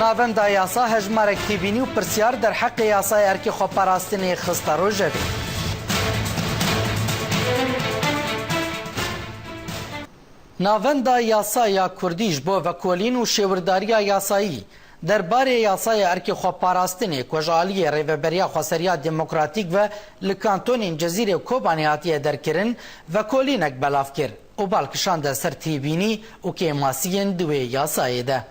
ناوندا یاسا هجمارک تیبینی و پرسیار در حق یاسای ارکی خۆپاراستنی خستە ڕۆژەوی. ناوندا یاسایا کوردیش بۆ ڤەکۆلین و شێورداریya یاسایی derbarê yasaya erkê xweparastinê ku ji aliyê Rêveberiya Xweseriya Demokratîk ve li kantonên Cezîrê Kobanê hatiye derkirin vekolînek belav kir û balkişan de ser tîbînî û kêmasiyên di wê yasayê de.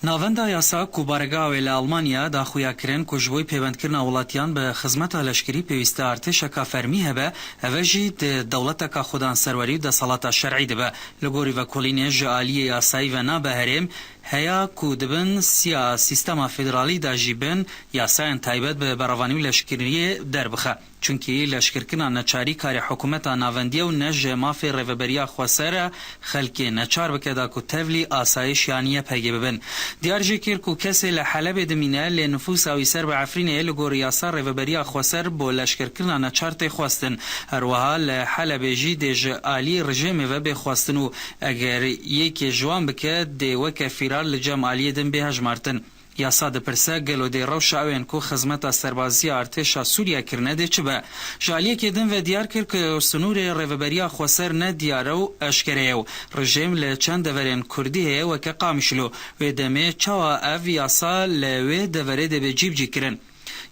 ناوندا یاسا کو بارگاوی لآلمانیا داخویا کرن کو جوی پیوندکرنا ولاتیان به خدمت لشکری پیوسته ارتشا فرمی هبه اوجی دولتکا خودان سروری د صلات شرعی دبه لګوري وکولینه جالی یاسای و نه بهرم هيا کو دبن سیا سیستما فدرالی دا جیبن یاساین تایبت به بروانی لشکری دربخه چونکی لشکرکنا نچاری کار حکومت ناوندی و نج مافی ریوبریا خواسره خلکی نچار بکدا کو تولی آسایش یانیه پیگه ببن دیار جکر کو کسی لحلب دمینه لنفوس او سر به عفرینه لگور یاسا ریوبریا خواسر بو لشکرکنا نچار تی خواستن هروها لحلب جی دیج آلی رژیم و بخواستنو اگر یک جوان بکه دی وک فیرار لجام آلی دن به هجمارتن یاسا د پرسه گلو دی روش اوین کو خدمت سربازی ارتشا سوریا کرنه دی چبه جالیه که دن و دیار کر که سنور ریوبریا خواسر نه دیارو اشکره رژیم لچند دورین کردی و که قامشلو و دمه چوا او یاسا لوی دوره دی به جیب جی کرن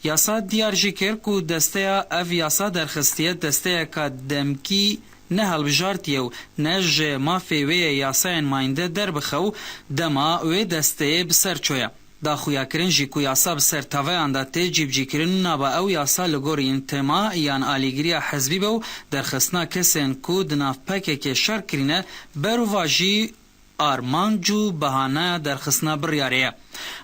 یاسا دیار جی کر که دسته او یاسا درخستیت دسته که دمکی نه هلبجارتیو نج مافی وی یاساین ماینده در بخو دما و دسته بسر چویا دا خویا کرن جی کو یاسا بسر تاوی انداته جیب جی کرن نابا او یاسا لگوری انتما یان آلیگریا حزبی بو درخستنا کسین کو دناف پکه که شر کرینه برو واجی آرمانجو بهانه درخستنا بریاریه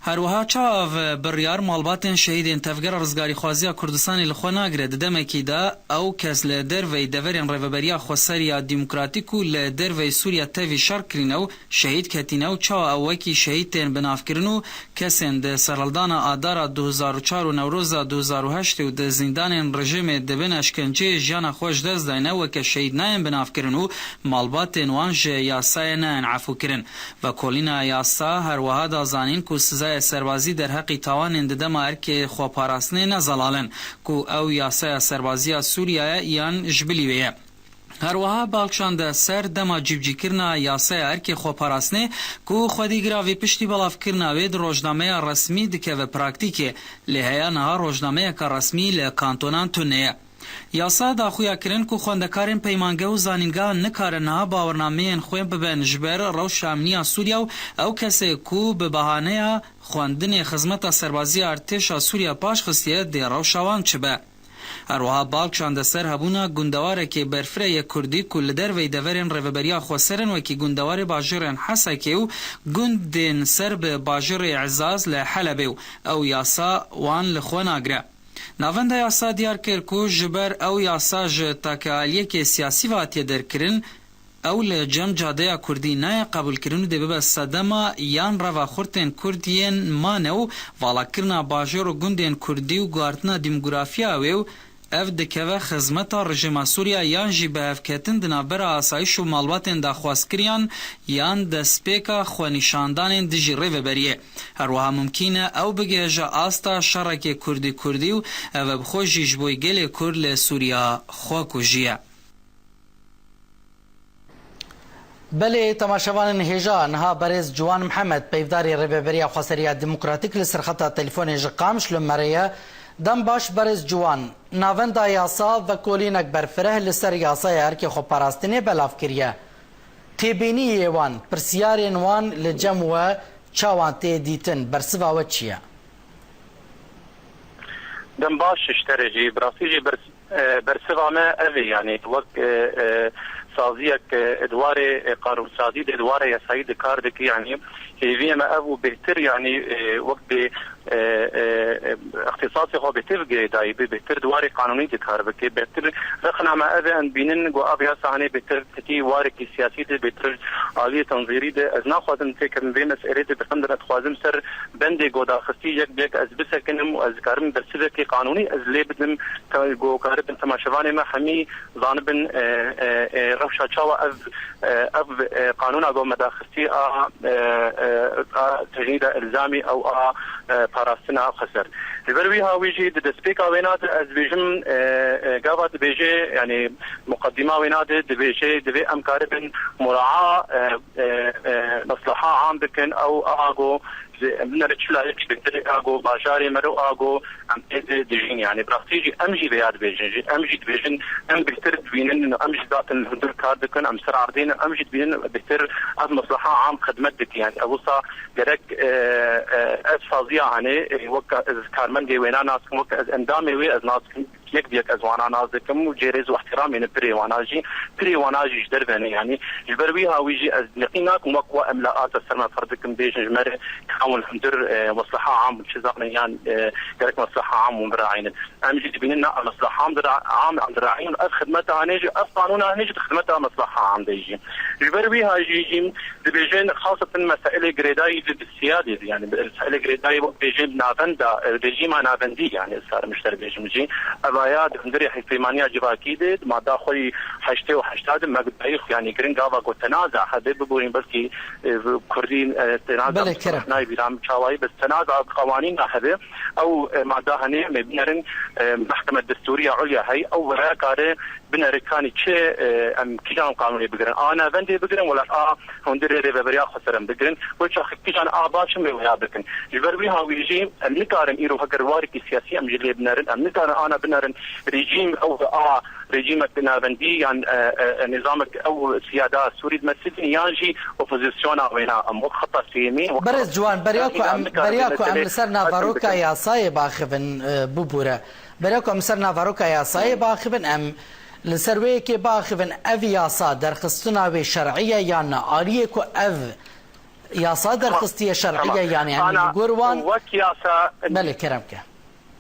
هروها چاو بریار مالباتن شهیدین تفگر رزگاری خوازی کردستان لخوا ناگره دمکی دا او کس لدر وی دورین ریوبریا خوسریا دموکراتیک و لدر وی سوریا تاوی شر کرینو شهید کتینو چاو اوکی شهیدین بناف کرنو کسین ده سرالدان آدارا 2004 و نوروز 2008 و ده زندان رژیم دبن اشکنجه جانا خوش دست داینه و که شهید ناین بناف کرنو مالباتن وانج یاسای ناین عفو کرن و کولینا یاسا هروها دا زانین کو سزای سربازی در حق تاوان انددما ارک خواپاراستنه نزلالن کو او یاسای سربازی سوریا یان جبلیویه هروها بالکشان ده سر دما جیبجی کرنا یاسای ارک خواپاراستنه کو خودی گراوی پشتی بلاف کرنا وید روزنامه رسمی دکه و پراکتیکه لحیا نها روزنامه که رسمی لکانتونان تونه یاسا دا خویا کرن کو خوندکارن پیمانگه و زانینگاه نکارن ها باورنامه خوین ببن جبر روش امنیه سوریا او کسی کو به بهانه خواندن خدمت سربازی ارتش سوریا پاش خستیه دی روشوان چبه اروها بالکشان ده سر هبونا گندواره که برفره کردی کل در وی دورین ریوبریا خوسرن و که گندواره باجرن حسکه و گندین سر به باجر عزاز لحلبه او یاسا وان لخوان آگره ناوندا یاسا دیار کر کو جبر او یاسا ج تکالیه که سیاسی واتی درکرین او لجم جاده کردی نه قبول کرنو ده به صدما یان روا خورتن کردین مانو والا کرنا باجر و گندین کردی و گارتنا دموگرافیا و اف دکوه خدمت رژیم سوریا یان جی به افکتن دنابر آسایش و مالباتن داخواست کریان یان دسپیکا خوانیشاندان دجی ریوبریه هروها ممکنه او بگه جا آستا شرک کردی و او بخوش جبوی گل کرد لسوریا خواکو جیه. بله تماشاوان هجا نها برز جوان محمد پیفداری ریوبریا خواسریا دموکراتیک لسرخطا تلفون جقامش لمریه دم باش برز جوان ناوندا یاسا و کولینک برفره لسر یاسای ارکی خواپاراستنه بلاف کریه تیبینی ایوان پرسیارین وان لجم و چاوان تی دیتن برسوا و چیه؟ دم باش اشترجی براسیجی برسوا ما اوی یعنی وقت سازیک ادوار قانون سازی ادوار یاسایی کار دکی یعنی هیوی ما ابو بهتر یعنی وقت اختصاصي هو بيتر جريداي بيتر دواري قانوني تكاربك بيتر رخنا ما أذى أن بينن جو أبيا ساني بيتر تي وارك سياسي بيتر عالية تنظيري ده أزنا خوازم تكرم بين مسألة بخندر خوازم سر بندي جو داخستي يك بيك أزبسه كنم وأذكرم برسبة كي قانوني أزلي بدم جو كارب تماشفاني ما حمي ظانبن رفشة شوا أف قانون أقوم مداخستي تجنيد إلزامي أو باراستنا خسر لبرويها ويجي دسبيكا وينات از بيجم قاوات بيجي يعني مقدمة وينات دبيجي دبي أمكاربن مراعاة مصلحة عام بكن أو أغو من رجلا بكتير أغو باشاري مرو أغو أم دجين يعني براستيجي أمجي بياد بيجي أمجي بيجن أم بكتير بينن إنه أمجي ذات الهندر كارد كن أم سر عردين أمجي بينن بكتير از مصلحة عام خدمتك يعني أبوصا جرك از فازية يعني وقت از كارمن جي وينا ناس وقت از اندامي وي از ناس يك بيك از وانا نازكم وجيريز واحترامي نبري واناجي جدربني يعني جبرويها ويجي از لقيناك مقوى املاءات السنه فردكم بيج جمر كون هندر مصلحه عام شزاقنا يعني جرك مصلحه عام ومراعين امجي بيننا مصلحه عام عند راعين خدمتها نيجي قانونها نيجي خدمتها مصلحه عام ديجي جبرويها يجي بيجين خاصه مسائل جريداي بالسياده يعني مسائل جريداي بيجي نافندا ريجيم نافندي يعني صار مشترك بيجي أباياد هندري حيثمانية جواكيد ما داخل حشته وحشتاد ما قد يعني جرين قاوا قد تنازع حبيب بقولين بس كي كردين تنازع ناي بيرام شواي بس تنازع قوانين حبيب أو ما داهني مبنرن محكمة دستورية عليا هي أو ولا كاره بنركاني شيء أم كيجان قانوني بقرن أنا بندي بقرن ولا هندري ربابريا خسرن بقرن وش أخ كيجان آباشم ويا بقرن جبرويها ويجي النكارن إيرو هكروارك سياسي أم جلي بنرن أم نكارن أنا بنرن ريجيم أو ريجيمك بنابندي يعني نظامك أو سيادة سوري تمثلني يانجي أوبوزيسيونا وينا أم خطة سيمي برز جوان برياكو أم لسر نافاروكا يا صايب آخفن بوبورا برياكو أم لسر نافاروكا يا صايب آخفن أم لسروي كي باخفن أف ياسا درخستنا بشرعية يعني آريكو أف ياسا درخستية شرعية يعني قروان وكياسا بلي كرمك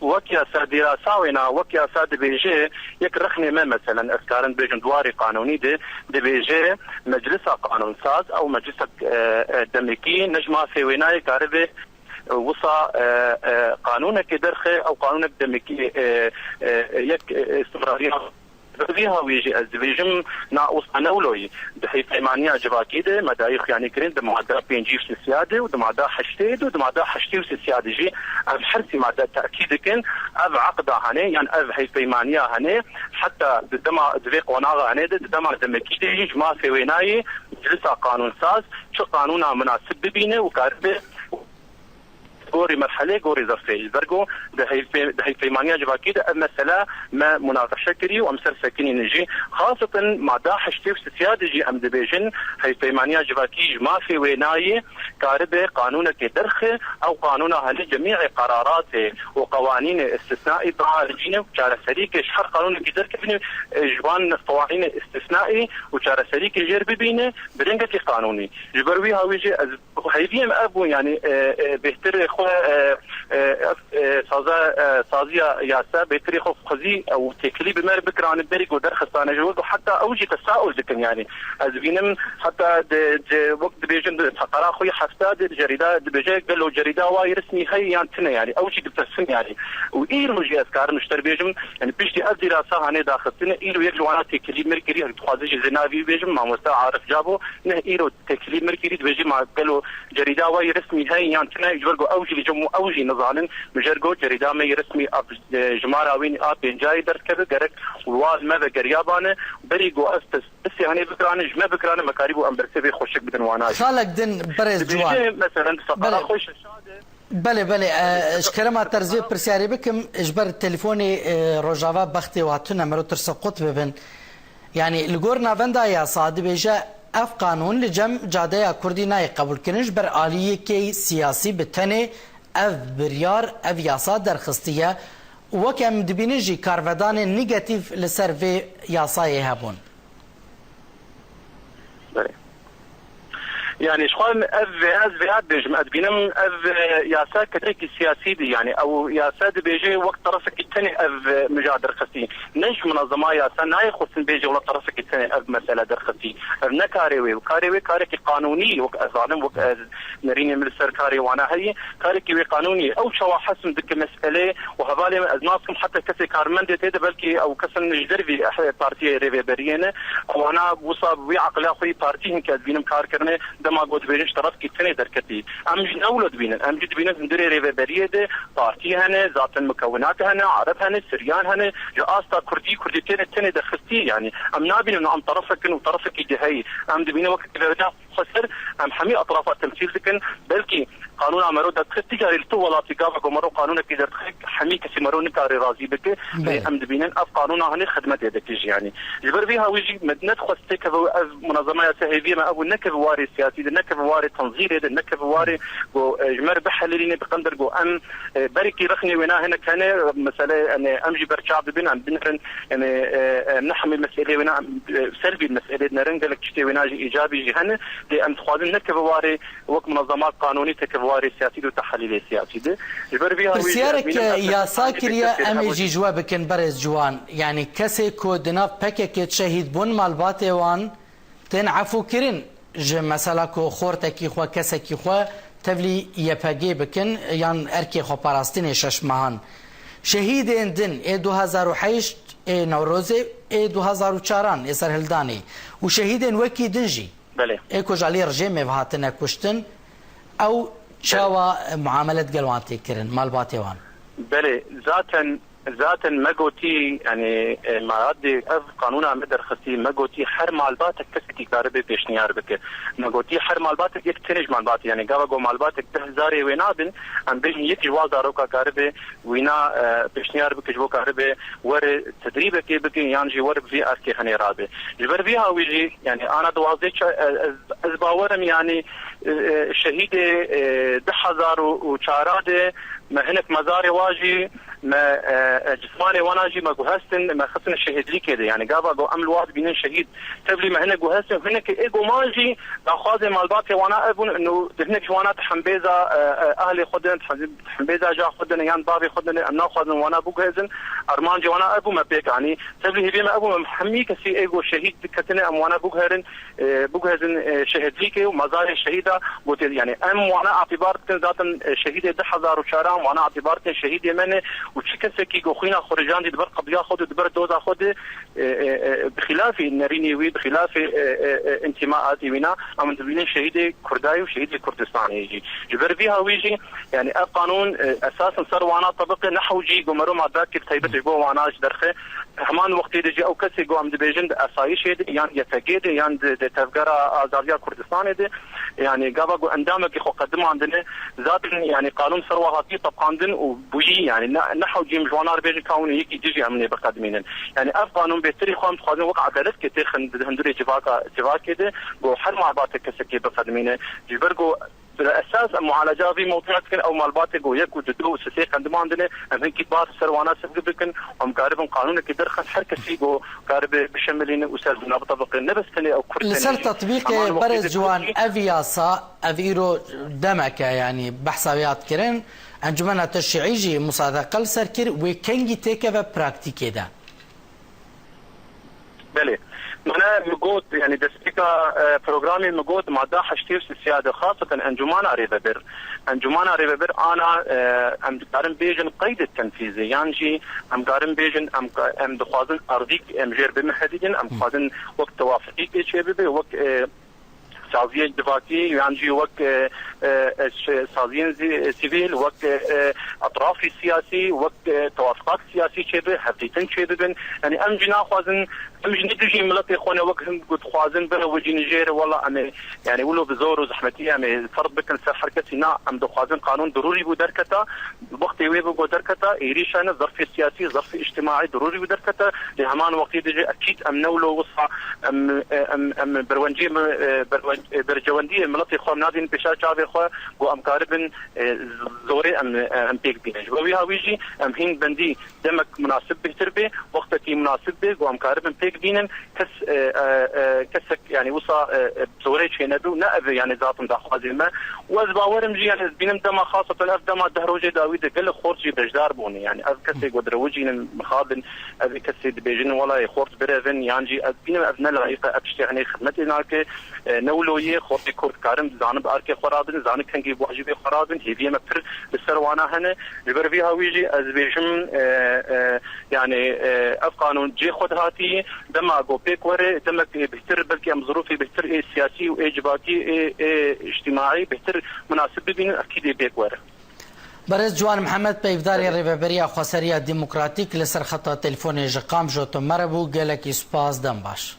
وكياسا دراساوينا وكياسا دبيجي يكرخني ما مثلا اسكارن بيجن دواري قانوني دبيجي مجلس قانون ساز او مجلس دمكي نجمع في ويناي كاربي وصا قانونك درخي او قانونك دمكي يك استمرارية فيها ويجي الزبيجم ناقص نولوي بحيث إيمانية جواكيدة مدايخ يعني كرين دمعدا بينجيف سيادة ودمعدا حشتيد ودمعدا حشتي سيادة جي أب حرسي معدا تأكيد كن أب عقدة هني يعني أب حيث إيمانية هني حتى دما دويق وناغا هني دما دمكيدة يجي جماعة في ويناي جلسة قانون ساز شو قانونا مناسب ببينه وكاربه غوري مرحله غوري ظرفي برجو ده هي فيمانيا جواكيد المساله ما مناقشه كري وامسر سكني نجي خاصه مع داحش تيف سياده جي ام دبيجن هي فيمانيا جواكي ما في ويناي كاربه قانونك درخه او قانونها لجميع قرارات وقوانين استثنائي ضارجين وشار سريك شحر قانونك درك جوان قوانين استثنائي وشار سريك جرب بينه برنجتي قانوني جبروي هاويجي هيفيم ابو يعني بهتر صازية ياسا بيتري خوف خزي او تكلي بمر بكران بريق ودرخستان جوز وحتى اوجي تساؤل ذكن يعني ازبينم حتى وقت بيجن فقرا خوي حفتا الجريده بيجي قال له جريده واي رسمي هي يعني يعني اوجي بتسن يعني وايرو جي اسكار مشتر بيجم يعني بيشتي الدراسه هاني داخلتنا ايرو يجوانا تكلي مركري تخازي زنافي بيجم مع مستعار عارف جابو نه ايرو تكلي مركري بيجي مع قالوا جريده واي رسمي هي يعني يجرجو اوجي لجمو اوجي نظالن مجرجو جريده مي رسمي اب جماراوين اب بنجاي دركب جرك وواز ما بقريابانه بريغو استس بس يعني بكران جما بكران مكاريبو امبرسي خوشك بدن واناج خالك دن برز جوان مثلا فقره خوش بله اشكرما ترزي برسياري بكم اجبر تليفوني روجافا بختي واتنا مرو ترسقط ببن يعني الجورنا فندا يا صاد بيجا اف قانون لجم جاده كردي ناي قبول كنج بر آلية كي سياسي بتنه اف بريار اف ياسا درخستيه وكم دبينجي كارفدان نيجاتيف لسر في ياساي هبون يعني شخوان اف فيات بيجم ادبينم اف ياسا كتريك السياسي دي يعني او ياسا بيجي وقت طرفك الثاني اف مجادر خسي نج منظمه ياسا ناي خصن بيجي ولا طرفك الثاني اف مساله درختي نكاريوي وكاريوي كارك قانوني وظالم نريني من السركاري وانا هي كارك قانوني او شوا حسم دك مساله وهذا ناسكم حتى كسي كارمند تيد بلكي او كسن نجدربي احد بارتي ريفيبرينه او انا وصاب وعقل اخوي بارتي كاتبين كار كرنه دما قلت بينش طرف كتني دركتي امجد اولد بينا امجد بينا ندري ريفيبريه ده بارتي هنا ذات المكونات هنا عرب هنا سريان هنا جاستا كردي تاني دخلتي يعني ام نابين ام طرفك وطرفك جهي ام دبينا وقت خسر ام حمي اطراف التمثيل لكن بلكي قانون عمرو دخلتي جاري التو ولا تقاف مرو قانون كده حمي كسي مرو نكاري راضي بك ام دبينا اف قانون هنا خدمه يدك يعني جبر بها ويجي مدنت خستك منظمه سهيبيه ما ابو نكب واري سياسي نكب واري تنظيري نكب واري جمر بحللين بقندر جو ام بركي رخني ونا هنا كان مساله ان امجي برشعب بين ام بنرن يعني نحمي المساله ونا سلبي المساله نرنجلك تشتي ونا ايجابي جهنه لان تخوازن نكب واري وك منظمات قانونيه تكب واري سياسي وتحليل سياسي ده جبر بها سيارك يا ساكر يا ام يجي جوابك برز جوان يعني كسي كودنا بكك شهيد بون مالباتي وان تن عفو كرين مثلا کو خورتکی خو کسکی خو تبلی یپگی بکن یان ارکی خو پاراستین شش ماهان شهید اندن ای 2008 ای نوروز ای 2004 ای سرهلدانی و شهید وکی دنجی بله ای کجالی رجیم بهاتنه کشتن او چاوا معاملت گلوانتی کرن مالباتی وان بله ذاتا ما قوتي يعني معادي اف قانون عم درختي ما قوتي حر مالباتك كسكي كاربي بيشنيار بك ما قوتي حر مالباتك يكتنج مالباتي يعني قاوا مالباتك 10000 وينابن عم بيجي يك جوازاروكا كاربي وينا بيشنيار بك جو كاربي ور تدريبك بك يانجي ور في اركي خني رابي جبر بيها ويجي يعني انا دوازيك ازباورم يعني شهيده 10000 وشاراده ما هناك مزاري واجي ما جسماني وناجي ما جهستن ما خصنا الشهيد لي كده يعني قابا جو امل واحد بين شهيد تبلي ما هنا جهستن هناك ايجو ماجي لاخاذ مالباتي وانا ابن انه هناك جوانات حنبيزه اهلي خدن حنبيزه جا خدن يان بابي خدن انا خدن وانا بوجهزن ارمانجي وانا ابو ما بيك يعني تبلي هبي ما ابو محمي كسي ايجو شهيد كتنا ام وانا بوجهزن شهيد لي ومزاري الشهيده قلت يعني ام وانا اعتبار ذاتا شهيده 10000 وشارع وانا اعتبار شهيد يمني وشكسكي جوخينا خرجان دي دبر قبل ياخذ دبر دوزا خذ بخلاف النريني وي بخلاف انتماءاتي وينا ام تبين شهيد كرداي وشهيد كردستاني يجي جبر فيها ويجي يعني القانون اساسا صار وانا طبق نحو جي جمرو ما ذاك تيبت جو وانا درخه همان وقت يجي او كسي جو ام دبيجن اسايش يعني يتجد يعني تفكر ازاريا كردستان دي يعني قابا اندامك خو قدم عندنا ذات يعني قانون ثروه هاتي طبقاندن وبوجي يعني نحو جيم جوانار بيجي كون يجي يجي عملي بقدمين يعني اف قانون بيتري خام خاطر وقع عدالت كتير هندري جواكا كده جو حل مع بعض كسكي بقدمين جبرجو بالاساس المعالجه في موضوعات او مالبات جو يكو دو سيسي قدم عندنا هم كبار سروانات سبقكن ام قارب قانون كدر خن حركه جو قارب بشملين وسلنا بطبق نفس ثاني او كرتين لسر تطبيق برز جوان افياسا افيرو دمك يعني بحسابيات كرن انجمن تشريعي مصادقه سركر وكنجي تيكا براكتيكي ده بله أنا مجود يعني دسبيكا برنامج مجود مع دا حشتير السيادة خاصة أنجمانا ريفبر أنا أم دارم بيجن قيد التنفيذي يعني أم دارم بيجن أم دخوازن أرضيك أم جير بمحدين أم خازن وقت توافقي كشيبي وقت سازية دفاعي يعني وقت سازين سيفيل وقت أطراف السياسي وقت توافقات سياسي شبه حقيقة شبه يعني أم جنا خوازن أم جنا تجي ملك إخواني وقت هم قد خوازن بره وجي نيجير والله أم يعني ولو بزور وزحمتي أم فرض بكن سر حركتنا أم دخوازن قانون ضروري بدركته وقت يويبو بدركته يريشان الظرف السياسي ظرف اجتماعي ضروري بدركته لهمان وقت يجي أكيد أم نولو وصفة أم برونجي برجواندی ملت خو نادین پیشا چاوی خو گو ام کاربن زوره ام پیک بینج و وی هاویجی ام هین بندی دمک مناسب بهتر به وقت کی مناسب به گو ام کاربن پیک بینن کس يعني وصا زوري شينادو نأذ يعني ذاتهم داخوازيما وازباورم جي يعني بينم دما خاصة أفدما دهروجي داويد قل خورجي بجدار بوني يعني أذ كسي قدروجين مخابن أذ كسي دبيجن ولا خورت بريفن يعني بينم أذن لغيقة أبشتغني خدمتي ناكي نولوية خورتي كورت كارم زانب أركي خرابن زانب كنجي بواجبي خرابن هيفيه مبتر بالسروانا هنا جبر فيها ويجي أزبيجم يعني أفقانون جي خود هاتي دما قو بيك وري دمك بهتر بلكي ام ظروفي بهتر سياسي واجباتي اجتماعي بهتر مناسب بين اكيد بيك ورا برز جوان محمد پیفداری ریببریا خسریا دموکراتیک لسر خطا تلفون جقام جوتو مربو گلکی سپاس دم باش